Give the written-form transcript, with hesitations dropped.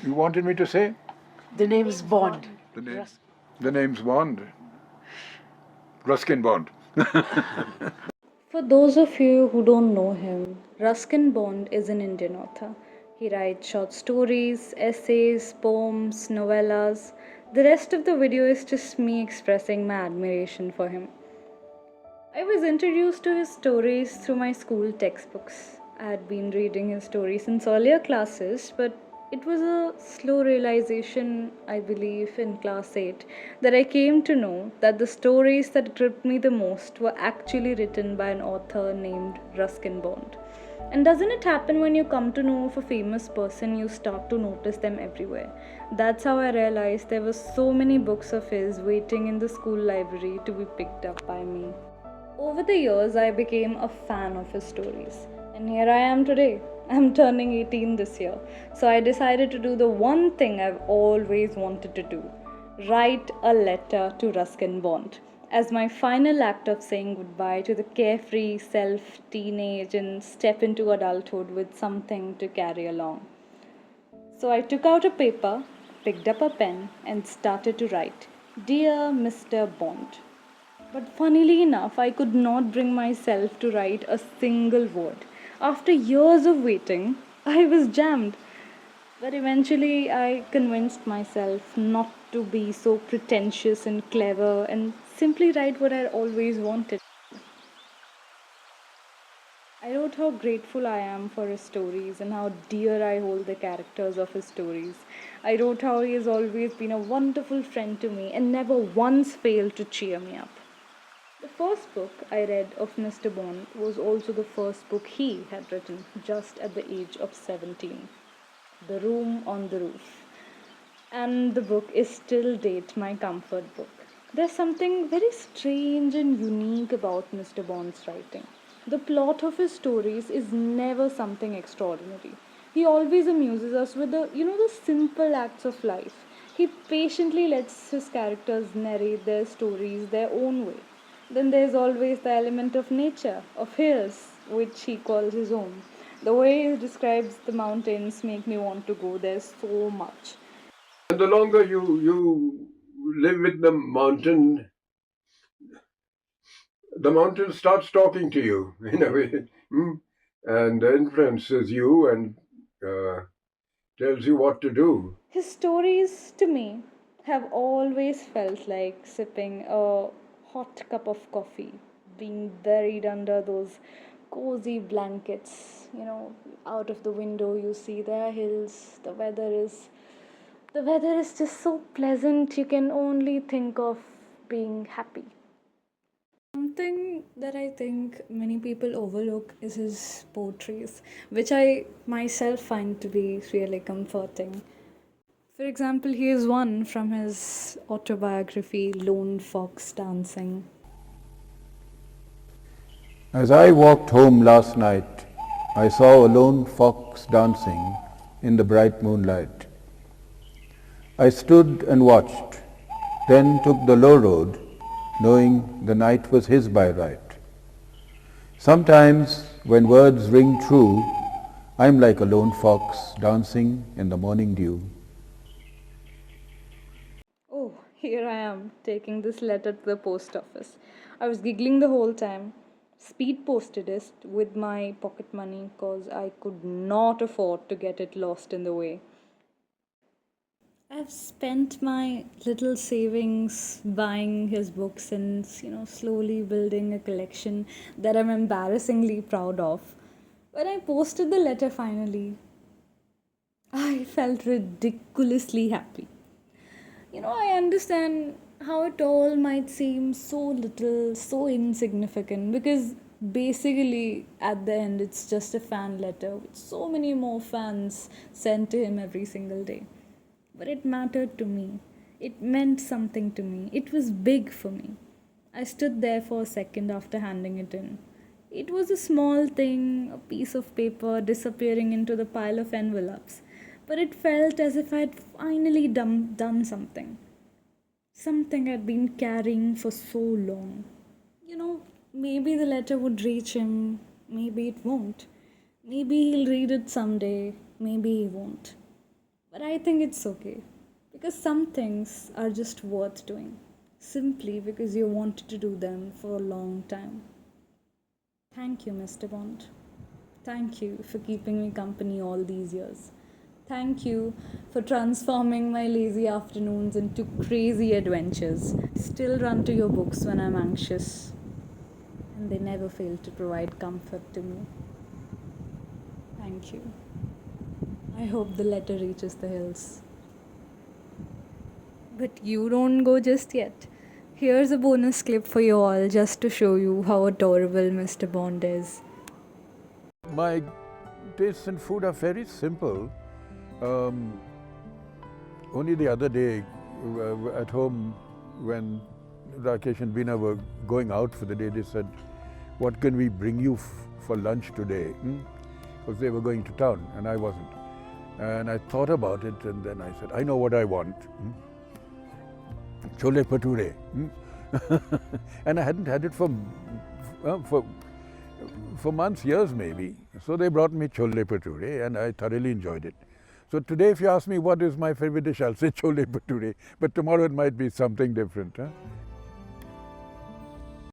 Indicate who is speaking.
Speaker 1: You wanted me to say?
Speaker 2: The name's Bond.
Speaker 1: The name's Bond. Ruskin Bond.
Speaker 3: For those of you who don't know him, Ruskin Bond is an Indian author. He writes short stories, essays, poems, novellas. The rest of the video is just me expressing my admiration for him. I was introduced to his stories through my school textbooks. I had been reading his stories since earlier classes, but it was a slow realization, I believe, in class 8 that I came to know that the stories that gripped me the most were actually written by an author named Ruskin Bond. And doesn't it happen when you come to know of a famous person, you start to notice them everywhere? That's how I realized there were so many books of his waiting in the school library to be picked up by me. Over the years, I became a fan of his stories, and here I am today. I'm turning 18 this year, so I decided to do the one thing I've always wanted to do: write a letter to Ruskin Bond as my final act of saying goodbye to the carefree self, teenage, and step into adulthood with something to carry along. So I took out a paper, picked up a pen, and started to write, "Dear Mr. Bond." But funnily enough, I could not bring myself to write a single word. After years of waiting, I was jammed. But eventually, I convinced myself not to be so pretentious and clever and simply write what I always wanted. I wrote how grateful I am for his stories and how dear I hold the characters of his stories. I wrote how he has always been a wonderful friend to me and never once failed to cheer me up. The first book I read of Mr. Bond was also the first book he had written just at the age of 17, The Room on the Roof. And the book is still date my comfort book. There's something very strange and unique about Mr. Bond's writing. The plot of his stories is never something extraordinary. He always amuses us with the simple acts of life. He patiently lets his characters narrate their stories their own way. Then there's always the element of nature, of his, which he calls his own. The way he describes the mountains make me want to go there so much.
Speaker 4: And the longer you live with the mountain starts talking to you in a way, and influences you and tells you what to do.
Speaker 3: His stories to me have always felt like sipping a hot cup of coffee, being buried under those cozy blankets. Out of the window you see there are hills, the weather is just so pleasant you can only think of being happy. Something that I think many people overlook is his poetries, which I myself find to be really comforting. For example, here's one from his autobiography, Lone Fox Dancing.
Speaker 5: As I walked home last night, I saw a lone fox dancing in the bright moonlight. I stood and watched, then took the low road, knowing the night was his by right. Sometimes, when words ring true, I'm like a lone fox dancing in the morning dew.
Speaker 3: Oh, here I am taking this letter to the post office. I was giggling the whole time. Speed posted it with my pocket money because I could not afford to get it lost in the way. I've spent my little savings buying his books and slowly building a collection that I'm embarrassingly proud of. When I posted the letter finally, I felt ridiculously happy. I understand how it all might seem so little, so insignificant, because basically at the end it's just a fan letter with so many more fans sent to him every single day. But it mattered to me. It meant something to me. It was big for me. I stood there for a second after handing it in. It was a small thing, a piece of paper disappearing into the pile of envelopes, but it felt as if I'd finally done something. Something I'd been carrying for so long. Maybe the letter would reach him, maybe it won't. Maybe he'll read it someday, maybe he won't. But I think it's okay because some things are just worth doing simply because you wanted to do them for a long time. Thank you, Mr. Bond. Thank you for keeping me company all these years. Thank you for transforming my lazy afternoons into crazy adventures. Still run to your books when I'm anxious, and they never fail to provide comfort to me. Thank you. I hope the letter reaches the hills. But you don't go just yet. Here's a bonus clip for you all just to show you how adorable Mr. Bond is.
Speaker 5: My tastes in food are very simple. Only the other day at home, when Rakesh and Beena were going out for the day, they said, "What can we bring you for lunch today?" Because they were going to town and I wasn't. And I thought about it and then I said, "I know what I want. Chole bhature." And I hadn't had it for months, years maybe. So they brought me chole bhature and I thoroughly enjoyed it. So today if you ask me what is my favorite dish, I'll say chole bhature. But tomorrow it might be something different.